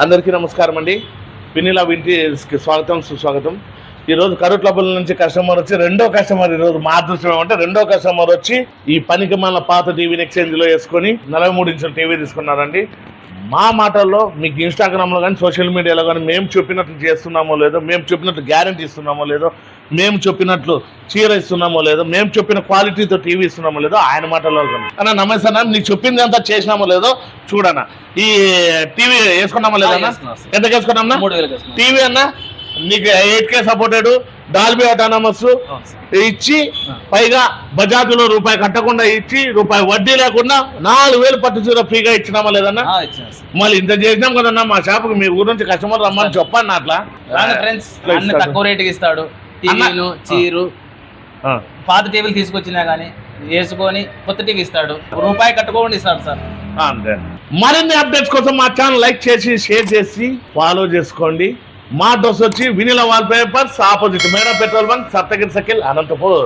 అందరికీ నమస్కారం అండి. వినీలా వింటీస్కి స్వాగతం సుస్వాగతం. ఈరోజు కరుట్లపల్లి నుంచి కస్టమర్ వచ్చి రెండో కస్టమర్, ఈరోజు మా అదృష్టం ఏమంటే రెండో కస్టమర్ వచ్చి ఈ పనికి మన పాత టీవీని ఎక్స్చేంజ్లో వేసుకొని 43 ఇంచుల టీవీ తీసుకున్నారండి. మా మాటల్లో మీకు ఇన్స్టాగ్రామ్లో కానీ సోషల్ మీడియాలో కానీ మేము చెప్పినట్లు చేస్తున్నామో లేదో, మేము చెప్పినట్లు గ్యారంటీ ఇస్తున్నామో లేదో, మేము చెప్పినట్లు చీర ఇస్తున్నామో లేదో, మేము చెప్పిన క్వాలిటీతో టీవీ ఇస్తున్నామో లేదో ఆయన మాటల్లో అన్న నమస్తే అన్న, నీకు చెప్పింది అంతా చేసినామో లేదో చూడన్నా. ఈ టీవీ వేసుకున్నామో లేదన్నా? ఎంతకు వేసుకున్నామన్నా టీవీ అన్న? నీకు 8K సపోర్టెడ్, డాల్బీ ఆటోనమస్ ఇచ్చి, పైగా బజాజ్లో రూపాయి కట్టకుండా ఇచ్చి, రూపాయి వడ్డీ లేకుండా 4000 పట్టు చీర ఫ్రీగా ఇచ్చినామా లేదన్నా? మళ్ళీ ఇంత చేసినాం కదన్నా. మా షాపుకి మీ ఊరు నుంచి కస్టమర్ రమ్మని చెప్పండి. అట్లా తక్కువ రేటుకి ఇస్తాడు. టీవీలు, చీరు, పాత టీవీలు తీసుకొచ్చినా గానీ వేసుకొని కొత్త టీవీ ఇస్తాడు. రూపాయి కట్టుకోకుండా ఇస్తాడు సార్. మరిన్ని అప్డేట్స్ కోసం మా ఛానల్ లైక్ చేసి, షేర్ చేసి, ఫాలో చేసుకోండి. మా అడ్రస్ వచ్చి వినీలా వాల్ పేపర్స్, ఆపోజిట్ మేడా petrol bunk, Saptagiri circle, Anantapur.